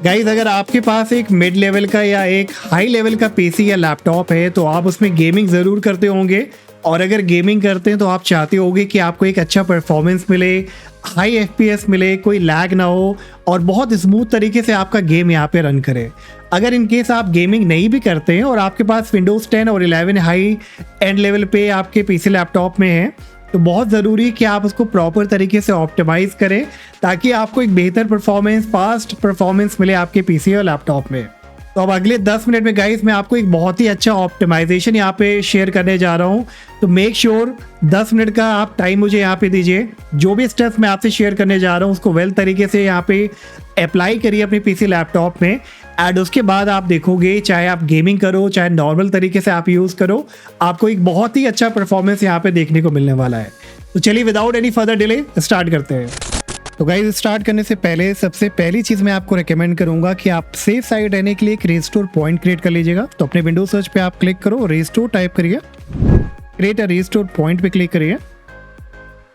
Guys अगर आपके पास एक मिड लेवल का या एक हाई लेवल का पीसी या लैपटॉप है तो आप उसमें गेमिंग ज़रूर करते होंगे। और अगर गेमिंग करते हैं तो आप चाहते होंगे कि आपको एक अच्छा परफॉर्मेंस मिले, हाई एफपीएस मिले, कोई लैग ना हो और बहुत स्मूथ तरीके से आपका गेम यहाँ पे रन करे। अगर इन केस आप गेमिंग नहीं भी करते हैं और आपके पास विंडोज़ 10 और 11 हाई एंड लेवल पे आपके पीसी लैपटॉप में है तो बहुत ज़रूरी है कि आप उसको प्रॉपर तरीके से ऑप्टिमाइज़ करें ताकि आपको एक बेहतर परफॉर्मेंस, फास्ट परफॉर्मेंस मिले आपके पीसी और लैपटॉप में। तो अब अगले 10 मिनट में गाइस मैं आपको एक बहुत ही अच्छा ऑप्टिमाइजेशन यहाँ पे शेयर करने जा रहा हूँ। तो मेक श्योर 10 मिनट का आप टाइम मुझे यहाँ पे दीजिए। जो भी स्टेप्स मैं आपसे शेयर करने जा रहा हूँ उसको वेल तरीके से यहाँ पे अप्लाई करिए अपने पीसी लैपटॉप में। एंड उसके बाद आप देखोगे चाहे आप गेमिंग करो चाहे नॉर्मल तरीके से आप यूज़ करो, आपको एक बहुत ही अच्छा परफॉर्मेंस यहाँ पे देखने को मिलने वाला है। तो चलिए without any further delay start करते हैं। तो गाइस स्टार्ट करने से पहले सबसे पहली चीज़ मैं आपको रेकमेंड करूंगा कि आप सेफ साइड रहने के लिए एक रिस्टोर पॉइंट क्रिएट कर लीजिएगा। तो अपने विंडोज सर्च पे आप क्लिक करो, रिस्टोर टाइप करिए, क्रिएट अ रिस्टोर पॉइंट पे क्लिक करिए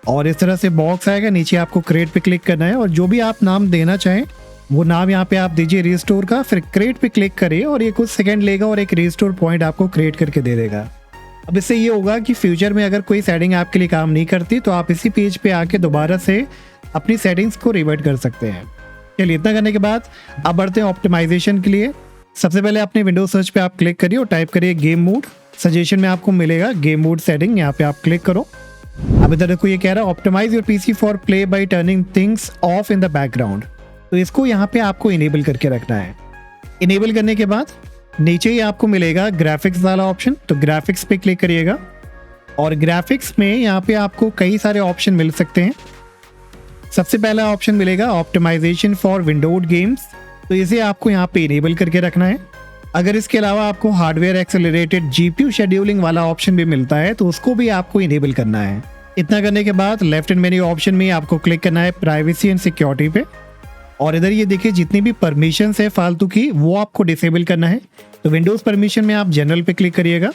और इस तरह से बॉक्स आएगा। नीचे आपको क्रिएट पे क्लिक करना है और जो भी आप नाम देना चाहें वो नाम यहाँ पे आप दीजिए रिस्टोर का, फिर क्रिएट पे क्लिक करिए और ये कुछ सेकंड लेगा और एक रिस्टोर पॉइंट आपको क्रिएट करके दे देगा। अब इससे ये होगा कि फ्यूचर में अगर कोई सेटिंग आपके लिए काम नहीं करती तो आप इसी पेज पे आके दोबारा से अपनी सेटिंग्स को रिवर्ट कर सकते हैं। चलिए इतना करने के बाद अब बढ़ते हैं ऑप्टिमाइजेशन के लिए। सबसे पहले अपने विंडोज सर्च पे आप क्लिक करिए और टाइप करिए गेम मोड। सजेशन में आपको मिलेगा गेम मोड सेटिंग, यहाँ पे आप क्लिक करो। अब इधर देखो ये कह रहा है optimise your PC for play by turning things off in the background. तो इसको यहाँ पे आपको इनेबल करके रखना है। इनेबल करने के बाद नीचे ही आपको मिलेगा ग्राफिक्स वाला ऑप्शन, तो ग्राफिक्स पे क्लिक करिएगा और ग्राफिक्स में यहाँ पे आपको कई सारे ऑप्शन मिल सकते हैं। सबसे पहला ऑप्शन मिलेगा ऑप्टिमाइजेशन फॉर विंडोज गेम्स, तो इसे आपको यहाँ पे इनेबल करके रखना है। अगर इसके अलावा आपको हार्डवेयर एक्सेलरेटेड जीपीयू शेड्यूलिंग वाला ऑप्शन भी मिलता है तो उसको भी आपको इनेबल करना है। इतना करने के बाद लेफ्ट हैंड मेन्यू ऑप्शन में आपको क्लिक करना है प्राइवेसी एंड सिक्योरिटी पे और इधर ये देखिए जितनी भी परमिशंस है फालतू की वो आपको डिसेबल करना है। तो विंडोज़ परमिशन में आप जनरल पे क्लिक करिएगा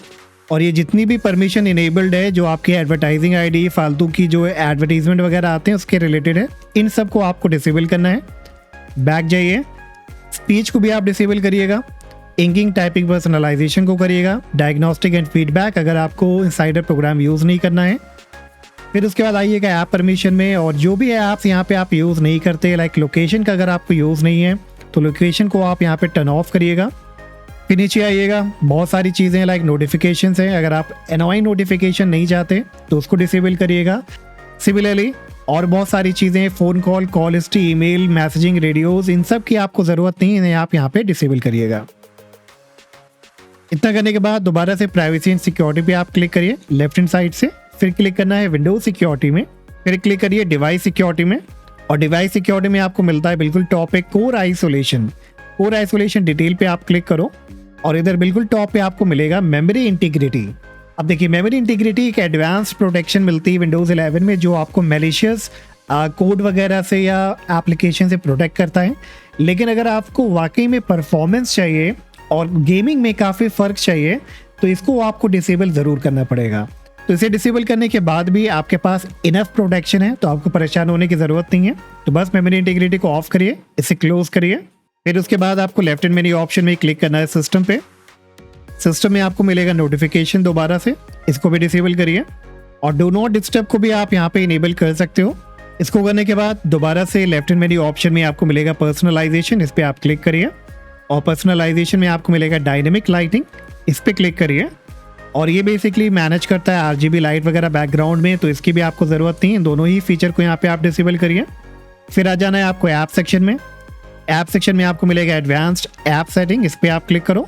और ये जितनी भी परमिशन इनेबल्ड है जो आपकी एडवर्टाइजिंग आईडी, फालतू की जो एडवर्टीजमेंट वगैरह आते हैं उसके रिलेटेड है, इन सब को आपको डिसेबल करना है। बैक जाइए, स्पीच को भी आप डिसेबल करिएगा, इंकिंग टाइपिंग पर्सनलाइजेशन को करिएगा, डायग्नोस्टिक एंड फीडबैक अगर आपको इनसाइडर प्रोग्राम यूज़ नहीं करना है। फिर उसके बाद आइएगा ऐप परमिशन में और जो भी ऐप्स यहाँ पे आप यूज़ नहीं करते, लाइक लोकेशन का अगर आपको यूज़ नहीं है तो लोकेशन को आप यहाँ पे टर्न ऑफ करिएगा। फिर नीचे आइएगा, बहुत सारी चीज़ें लाइक नोटिफिकेशंस हैं, अगर आप एनोइंग नोटिफिकेशन नहीं चाहते तो उसको डिसेबल करिएगा। सिमिलरली और बहुत सारी चीज़ें, phone call, call history, email, messaging, radios, इन सब की आपको ज़रूरत नहीं है, आप यहाँ पे डिसेबल करिएगा। इतना करने के बाद दोबारा से प्राइवेसी एंड सिक्योरिटी पे आप क्लिक करिए लेफ्ट हैंड साइड से, फिर क्लिक करना है विंडोज सिक्योरिटी में, फिर क्लिक करिए डिवाइस सिक्योरिटी में और डिवाइस सिक्योरिटी में आपको मिलता है बिल्कुल टॉप पे core isolation. Core isolation detail पे आप क्लिक करो और इधर बिल्कुल टॉप पे आपको मिलेगा मेमोरी इंटीग्रिटी। अब देखिए मेमोरी इंटीग्रिटी एक एडवांस्ड प्रोटेक्शन मिलती है विंडोज़ 11 में जो आपको मैलिशियस कोड वगैरह से या एप्लीकेशन से प्रोटेक्ट करता है। लेकिन अगर आपको वाकई में परफॉर्मेंस चाहिए और गेमिंग में काफ़ी फ़र्क चाहिए तो इसको आपको डिसेबल ज़रूर करना पड़ेगा। तो इसे डिसेबल करने के बाद भी आपके पास इनफ प्रोटेक्शन है तो आपको परेशान होने की ज़रूरत नहीं है। तो बस मेमोरी इंटीग्रिटी को ऑफ करिए, इसे क्लोज करिए। फिर उसके बाद आपको लेफ्ट हैंड मेन्यू ऑप्शन में क्लिक करना है सिस्टम पे। सिस्टम में आपको मिलेगा नोटिफिकेशन, दोबारा से इसको भी डिसेबल करिए और डू नॉट डिस्टर्ब को भी आप यहाँ पे इनेबल कर सकते हो। इसको करने के बाद दोबारा से लेफ्ट हैंड मेन्यू ऑप्शन में आपको मिलेगा पर्सनलाइजेशन, इस पर आप क्लिक करिए और पर्सनलाइजेशन में आपको मिलेगा डायनेमिक लाइटिंग, इस पर क्लिक करिए और ये बेसिकली मैनेज करता है आरजीबी लाइट वगैरह बैकग्राउंड में, तो इसकी भी आपको ज़रूरत नहीं है। दोनों ही फीचर को यहाँ पे आप डिसेबल करिए। फिर आ जाना है आपको ऐप सेक्शन में। ऐप सेक्शन में आपको मिलेगा एडवांस्ड ऐप सेटिंग, इस पर आप क्लिक करो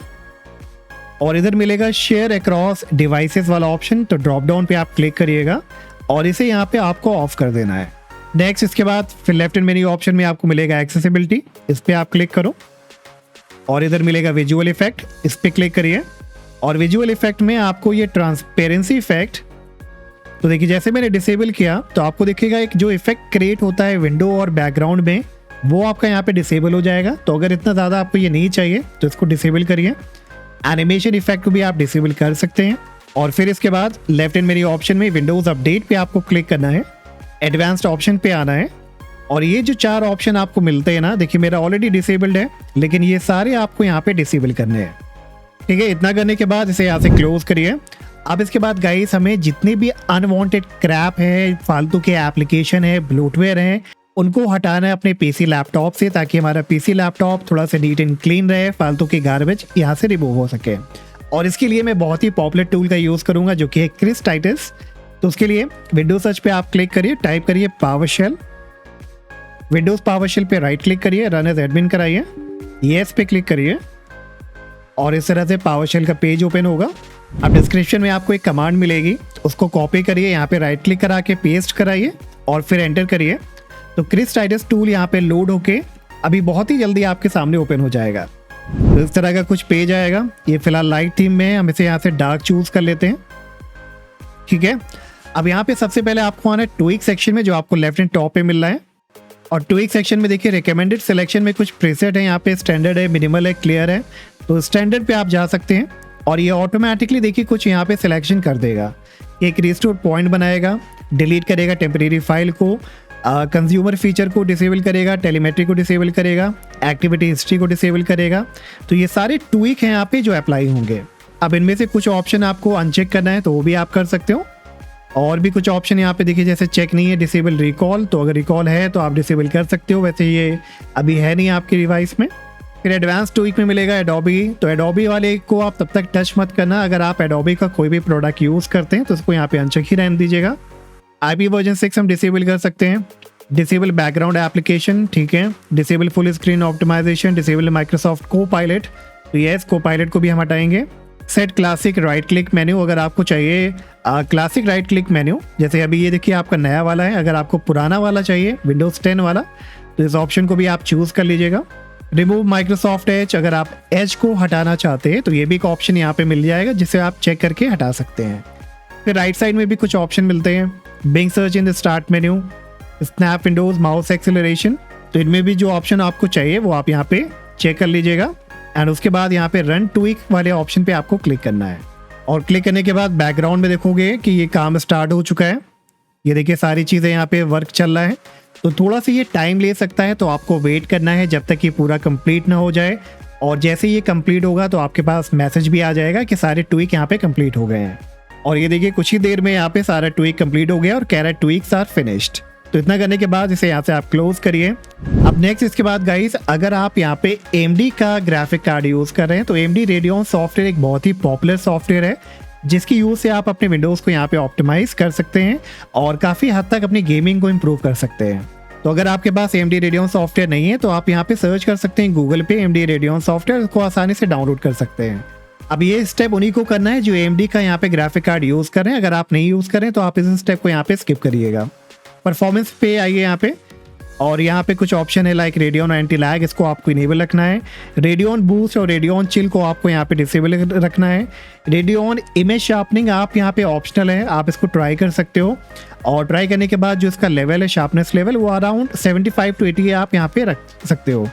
और इधर मिलेगा शेयर अक्रॉस डिवाइसेस वाला ऑप्शन, तो ड्रॉप डाउन पे आप क्लिक करिएगा और इसे यहाँ पे आपको ऑफ कर देना है। नेक्स्ट इसके बाद फिर लेफ्ट हैंड मेन्यू ऑप्शन में आपको मिलेगा एक्सेसिबिलिटी, इस पर आप क्लिक करो और इधर मिलेगा विजुअल इफेक्ट, इस पर क्लिक करिए और विजुअल इफेक्ट में आपको ये ट्रांसपेरेंसी इफेक्ट, तो देखिए जैसे मैंने डिसेबल किया तो आपको दिखेगा एक जो इफेक्ट क्रिएट होता है विंडो और बैकग्राउंड में वो आपका यहाँ पे डिसेबल हो जाएगा। तो अगर इतना ज़्यादा आपको ये नहीं चाहिए तो इसको डिसेबल करिए। एनिमेशन इफेक्ट को भी आप डिसेबल कर सकते हैं और फिर इसके बाद लेफ्ट हैंड मेन्यू ऑप्शन में विंडोज़ अपडेट पे आपको क्लिक करना है, एडवांस्ड ऑप्शन पे आना है और ये जो 4 ऑप्शन आपको मिलते हैं ना, देखिए मेरा ऑलरेडी डिसेबल्ड है, लेकिन ये सारे आपको यहाँ पे डिसेबल करने हैं। ठीक है, इतना करने के बाद इसे यहाँ से क्लोज करिए। अब इसके बाद गाइस हमें जितने भी अनवांटेड क्रैप है, फालतू के एप्लीकेशन है, ब्लोटवेयर हैं, उनको हटाना है अपने पीसी लैपटॉप से, ताकि हमारा पीसी लैपटॉप थोड़ा सा नीट एंड क्लीन रहे, फालतू की गार्बेज यहाँ से रिमूव हो सके। और इसके लिए मैं बहुत ही पॉपुलर टूल का यूज़ करूँगा जो कि है क्रिस टाइटस। तो उसके लिए विंडोज सर्च पे आप क्लिक करिए, टाइप करिए पावरशेल। विंडोज पावरशेल पे राइट क्लिक करिए, रन एज एडमिन कराइए, येस पे क्लिक करिए और इस तरह से पावरशेल का पेज ओपन होगा। अब डिस्क्रिप्शन में आपको एक कमांड मिलेगी, उसको कॉपी करिए, यहाँ पे राइट क्लिक करा के पेस्ट कराइए और फिर एंटर करिए। तो क्रिस टाइटस टूल यहाँ पे लोड होके अभी बहुत ही जल्दी आपके सामने ओपन हो जाएगा। तो इस तरह का कुछ पेज आएगा। ये फिलहाल लाइट थीम में है, हम इसे यहाँ से डार्क चूज कर लेते हैं। ठीक है, अब यहाँ पे सबसे पहले आपको आना है ट्विक सेक्शन में, जो आपको लेफ्ट एंड टॉप पे मिल रहा है। और ट्विक सेक्शन में देखिए रिकमेंडेड सिलेक्शन में कुछ प्रीसेट है, यहाँ पे स्टैंडर्ड है, मिनिमल है, क्लियर है। तो स्टैंडर्ड पे आप जा सकते हैं और ये ऑटोमेटिकली देखिए कुछ यहाँ पे सिलेक्शन कर देगा। एक रिस्टोर पॉइंट बनाएगा, डिलीट करेगा टेम्परेरी फाइल को, कंज्यूमर फीचर को डिसेबल करेगा, टेलीमेट्री को डिसेबल करेगा, एक्टिविटी हिस्ट्री को डिसेबल करेगा। तो ये सारे ट्विक हैं यहाँ पे जो अप्लाई होंगे। अब इनमें से कुछ ऑप्शन आपको अनचेक करना है तो वो भी आप कर सकते हो। और भी कुछ ऑप्शन यहाँ पे देखिए, जैसे चेक नहीं है डिसेबल रिकॉल, तो अगर रिकॉल है तो आप डिसेबल कर सकते हो, वैसे ये अभी है नहीं आपके डिवाइस में। फिर एडवांस ट्विक में मिलेगा एडोबी। तो एडोबी वाले को आप तब तक टच मत करना, अगर आप एडोबी का कोई भी प्रोडक्ट यूज़ करते हैं तो उसको यहाँ पे अनचेक ही रहने दीजिएगा। IP वर्जन 6 हम डिसेबल कर सकते हैं। डिसेबल बैकग्राउंड एप्लीकेशन, ठीक है, disable full screen optimisation, disable Microsoft Copilot, तो यस कोपायलट को भी हम हटाएंगे। Set classic right click menu, अगर आपको चाहिए क्लासिक राइट क्लिक मेन्यू, जैसे अभी ये देखिए आपका नया वाला है, अगर आपको पुराना वाला चाहिए विंडोज 10 वाला तो इस ऑप्शन को भी आप चूज कर लीजिएगा। रिमूव माइक्रोसॉफ्ट एज, अगर आप एज को हटाना चाहते हैं तो ये भी एक ऑप्शन यहाँ पे मिल जाएगा जिसे आप चेक करके हटा सकते हैं। फिर राइट साइड में भी कुछ ऑप्शन मिलते हैं, Bing search in the start menu, snap windows, mouse acceleration, तो इनमें भी जो ऑप्शन आपको चाहिए वो आप यहाँ पे चेक कर लीजिएगा। एंड उसके बाद यहाँ पे रन ट्विक वाले ऑप्शन पे आपको क्लिक करना है और क्लिक करने के बाद बैकग्राउंड में देखोगे कि ये काम स्टार्ट हो चुका है। ये देखिए सारी चीज़ें यहाँ पे वर्क चल रहा है, तो थोड़ा सा ये टाइम ले सकता है, तो आपको वेट करना है जब तक ये पूरा कंप्लीट ना हो जाए। और जैसे ये कंप्लीट होगा तो आपके पास मैसेज भी आ जाएगा कि सारे ट्विक यहाँ पे कंप्लीट हो गए हैं। और ये देखिए कुछ ही देर में यहाँ पे सारा ट्विक कंप्लीट हो गया और कह रहा है ट्विक्स आर फिनिश्ड। तो इतना करने के बाद इसे यहाँ से आप क्लोज करिए। अब नेक्स्ट इसके बाद गाइस, अगर आप यहाँ पे AMD का ग्राफिक कार्ड यूज़ कर रहे हैं तो AMD Radeon सॉफ्टवेयर एक बहुत ही पॉपुलर सॉफ्टवेयर है, जिसकी यूज़ से आप अपने विंडोज़ को यहाँ पे ऑप्टिमाइज कर सकते हैं और काफ़ी हद तक अपनी गेमिंग को इम्प्रूव कर सकते हैं। तो अगर आपके पास AMD Radeon सॉफ्टवेयर नहीं है तो आप यहाँ पे सर्च कर सकते हैं गूगल पे AMD Radeon सॉफ्टवेयर, को आसानी से डाउनलोड कर सकते हैं। अब ये स्टेप उन्हीं को करना है जो AMD का यहाँ पे ग्राफिक कार्ड यूज़ कर रहे हैं। अगर आप नहीं यूज़ करें तो आप इस स्टेप को यहाँ पे स्किप करिएगा। परफॉर्मेंस पे आइए यहाँ पे, और यहाँ पे कुछ ऑप्शन है लाइक रेडियन एंटी लैग, इसको आपको इनेबल रखना है। रेडियन बूस्ट और रेडियन चिल को आपको यहाँ पे डिसेबल रखना है। रेडियन इमेज शार्पनिंग आप यहाँ पे ऑप्शनल है, आप इसको ट्राई कर सकते हो। और ट्राई करने के बाद जो इसका लेवल है, शार्पनेस लेवल, वो अराउंड 75 to 80 आप यहाँ पे रख सकते हो।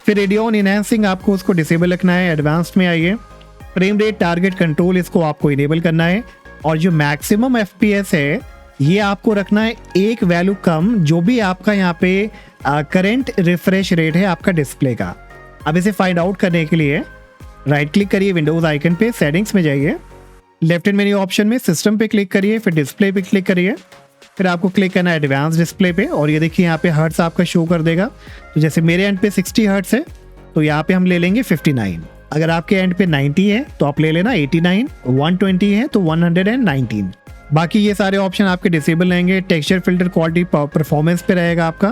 फिर रेडियन इनहेंसिंग आपको उसको डिसेबल रखना है। एडवांस्ड में आइए, फ्रेम रेट टारगेट कंट्रोल इसको आपको इनेबल करना है। और जो मैक्सिमम FPS है ये आपको रखना है एक वैल्यू कम, जो भी आपका यहाँ पे करंट रिफ्रेश रेट है आपका डिस्प्ले का। अब इसे फाइंड आउट करने के लिए राइट क्लिक करिए विंडोज आइकन पे, सेटिंग्स में जाइए, लेफ्ट हैंड मेन्यू ऑप्शन में सिस्टम पे क्लिक करिए, फिर डिस्प्ले पे क्लिक करिए, फिर आपको क्लिक करना है एडवांस डिस्प्ले पे। और ये देखिए यहाँ पे हर्ट्स आपका शो कर देगा। तो जैसे मेरे एंड पे 60 हर्ट्स है तो यहाँ पे हम ले लेंगे 59। अगर आपके एंड पे 90 है तो आप ले लेना 89, 120 है तो 119। बाकी ये सारे ऑप्शन आपके डिसेबल रहेंगे। टेक्सचर फिल्टर क्वालिटी परफॉर्मेंस पे रहेगा आपका।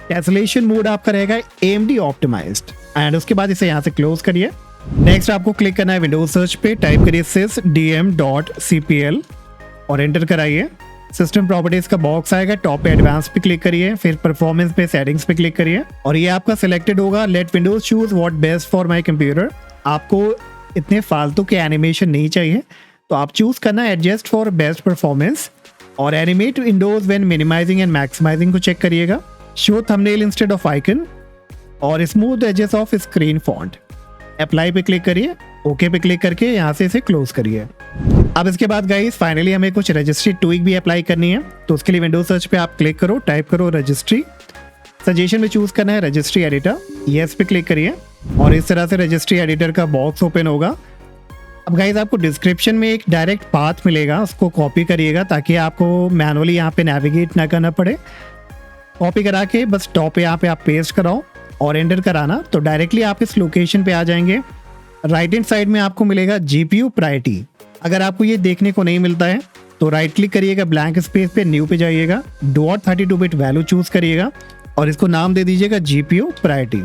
टेसलेशन मोड आपका रहेगा AMD ऑप्टिमाइज्ड। एंड उसके बाद इसे यहाँ से क्लोज करिए। नेक्स्ट आपको क्लिक करना है विंडोज सर्च पे, टाइप करिए sysdm.cpl और एंटर कराइए। सिस्टम प्रॉपर्टीज का बॉक्स आएगा, टॉप पे एडवांस पे क्लिक करिए, फिर परफॉर्मेंस पे सेटिंग्स पे क्लिक करिए और ये आपका सिलेक्टेड होगा। Let Windows choose what best for my computer. आपको इतने फालतू के एनिमेशन नहीं चाहिए, तो आप चूज करना एडजस्ट फॉर बेस्ट परफॉर्मेंस और animate windows when minimising and maximising को चेक करिएगा। Show thumbnail instead of icon और smooth edges of screen font. Apply पे क्लिक करिए, ओके पे क्लिक करके यहाँ से इसे क्लोज करिए। अब इसके बाद गाइस फाइनली हमें कुछ रजिस्ट्री ट्विक भी अप्लाई करनी है। तो उसके लिए विंडोज सर्च पे आप क्लिक करो, टाइप करो रजिस्ट्री सजेशन में चूज करना है रजिस्ट्री एडिटर, यस पे क्लिक करिए और इस तरह से रजिस्ट्री एडिटर का बॉक्स ओपन होगा। अब गाइज आपको डिस्क्रिप्शन में एक डायरेक्ट पाथ मिलेगा, उसको कॉपी करिएगा ताकि आपको मैनुअली यहाँ पे नेविगेट ना करना पड़े। कॉपी करा के बस टॉप पे यहाँ पे आप पेस्ट कराओ और एंटर कराना, तो डायरेक्टली आप इस लोकेशन पे आ जाएंगे। राइट हैंड साइड में आपको मिलेगा GPU प्रायोरिटी। अगर आपको ये देखने को नहीं मिलता है तो राइट क्लिक करिएगा, ब्लैंक स्पेस पे न्यू पे जाइएगा, डॉट 32 बिट वैल्यू चूज करिएगा और इसको नाम दे दीजिएगा GPU प्रायोरिटी।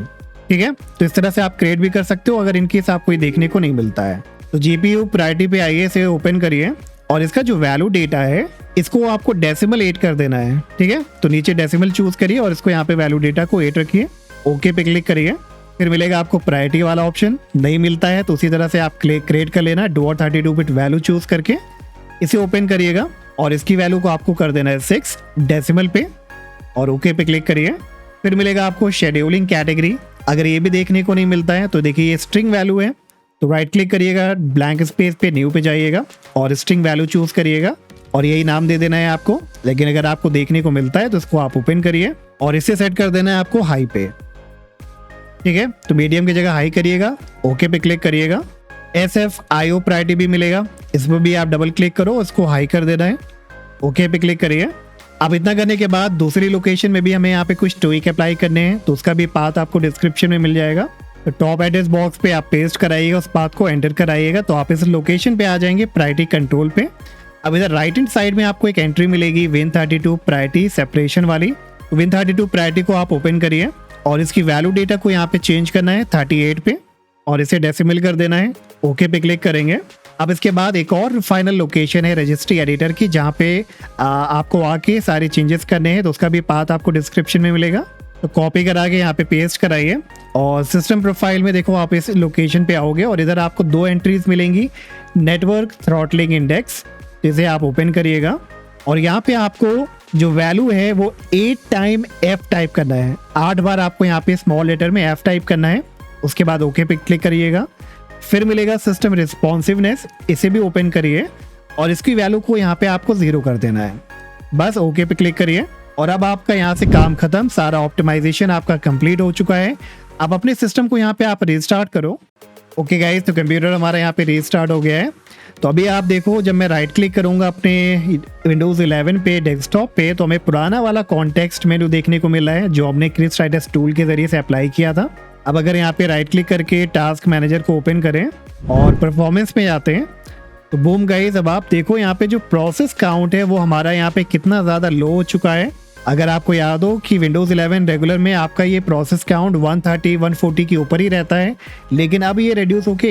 ठीक है, तो इस तरह से आप क्रिएट भी कर सकते हो अगर इनकेस आपको ये देखने को नहीं मिलता है। तो GPU प्रायोरिटी पे आइए, इसे ओपन करिए और इसका जो वैल्यू डेटा है इसको आपको डेसिमल 8 कर देना है। ठीक है, तो नीचे डेसिमल चूज करिए और इसको यहाँ पे वैल्यू डेटा को 8 रखिए, ओके पे क्लिक करिए। फिर मिलेगा आपको प्रायोरिटी वाला ऑप्शन, नहीं मिलता है तो उसी तरह से आप क्रिएट कर लेना, डॉट 32 बिट वैल्यू चूज करके इसे ओपन करिएगा और इसकी वैल्यू को आपको कर देना है 6 डेसिमल पे और ओके पे क्लिक करिए। फिर मिलेगा आपको शेड्यूलिंग कैटेगरी। अगर ये भी देखने को नहीं मिलता है तो देखिए ये स्ट्रिंग वैल्यू है, तो राइट क्लिक करिएगा, ब्लैंक स्पेस पे न्यू पे जाइएगा और स्ट्रिंग वैल्यू चूज करिएगा और यही नाम दे देना है आपको। लेकिन अगर आपको देखने को मिलता है तो इसको आप ओपन करिए और इसे सेट कर देना है आपको हाई पे। ठीक है, तो मीडियम की जगह हाई करिएगा, ओके पे क्लिक करिएगा। SFIO प्रायोरिटी भी मिलेगा, इसमें भी आप डबल क्लिक करो, इसको हाई कर देना है, ओके पे क्लिक करिए। अब इतना करने के बाद दूसरी लोकेशन में भी हमें यहाँ पे कुछ ट्वीक अप्लाई करने हैं, तो उसका भी पाथ आपको डिस्क्रिप्शन में मिल जाएगा। तो टॉप एड्रेस बॉक्स पे आप पेस्ट कराइएगा, उस पाथ को एंटर कराइएगा तो आप इस लोकेशन पे आ जाएंगे प्रायोरिटी कंट्रोल पे। अब इधर राइट हैंड साइड में आपको एक एंट्री मिलेगी Win32 प्रायोरिटी सेपरेशन वाली। Win32 प्रायोरिटी को आप ओपन करिए और इसकी वैल्यू डेटा को यहाँ पे चेंज करना है 38 पे और इसे डेसिमल कर देना है, ओके पे क्लिक करेंगे। अब इसके बाद एक और फाइनल लोकेशन है रजिस्ट्री एडिटर की, जहाँ पे आपको आके सारे चेंजेस करने हैं, तो उसका भी पाथ आपको डिस्क्रिप्शन में मिलेगा। तो कॉपी करा के यहाँ पे पेस्ट कराइए और सिस्टम प्रोफाइल में देखो आप इस लोकेशन पे आओगे और इधर आपको 2 एंट्रीज मिलेंगी, नेटवर्क थ्रॉटलिंग इंडेक्स, जिसे आप ओपन करिएगा और यहाँ पे आपको जो वैल्यू है वो 8 टाइम F टाइप करना है, 8 बार आपको यहाँ पे स्मॉल लेटर में F टाइप करना है। उसके बाद ओके पे क्लिक करिएगा। फिर मिलेगा सिस्टम रिस्पॉन्सिवनेस, इसे भी ओपन करिए और इसकी वैल्यू को यहाँ पे आपको 0 कर देना है, बस ओके पे क्लिक करिए और अब आपका यहाँ से काम खत्म, सारा ऑप्टिमाइजेशन आपका कंप्लीट हो चुका है। अब अपने सिस्टम को यहाँ पे आप रीस्टार्ट करो। ओके गाइस, तो कंप्यूटर हमारा यहाँ पे रीस्टार्ट हो गया है। तो अभी आप देखो, जब मैं राइट क्लिक करूंगा अपने Windows 11 पे डेस्कटॉप पे, तो हमें पुराना वाला कॉन्टेक्स्ट मेनू देखने को मिला है जो हमने क्रिसराइटस टूल के जरिए से अप्लाई किया था। अब अगर यहाँ पे राइट क्लिक करके टास्क मैनेजर को ओपन करें और परफॉर्मेंस में जाते हैं तो बूम गाइस, अब आप देखो यहाँ पे जो प्रोसेस काउंट है वो हमारा यहाँ पे कितना ज़्यादा लो हो चुका है। अगर आपको याद हो कि Windows 11 रेगुलर में आपका ये प्रोसेस काउंट 130-140 के ऊपर ही रहता है, लेकिन अब ये रिड्यूस होके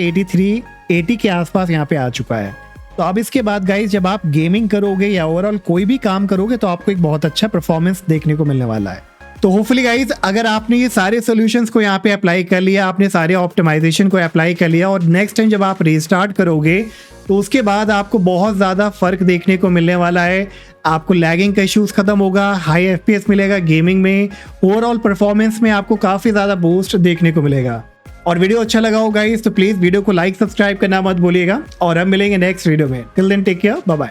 80 के आसपास यहाँ पे आ चुका है। तो अब इसके बाद गाइस, जब आप गेमिंग करोगे या ओवरऑल कोई भी काम करोगे तो आपको एक बहुत अच्छा परफॉर्मेंस देखने को मिलने वाला है। तो होपफुली गाइज, अगर आपने ये सारे सॉल्यूशंस को यहाँ पे अप्लाई कर लिया, आपने सारे ऑप्टिमाइजेशन को अप्लाई कर लिया और नेक्स्ट टाइम जब आप रीस्टार्ट करोगे तो उसके बाद आपको बहुत ज़्यादा फर्क देखने को मिलने वाला है। आपको लैगिंग का इश्यूज खत्म होगा, हाई FPS मिलेगा गेमिंग में, ओवरऑल परफॉर्मेंस में आपको काफ़ी ज़्यादा बूस्ट देखने को मिलेगा। और वीडियो अच्छा लगा हो गाइस तो प्लीज़ वीडियो को लाइक सब्सक्राइब करना मत भूलिएगा और हम मिलेंगे नेक्स्ट वीडियो में। Till then take care, bye bye.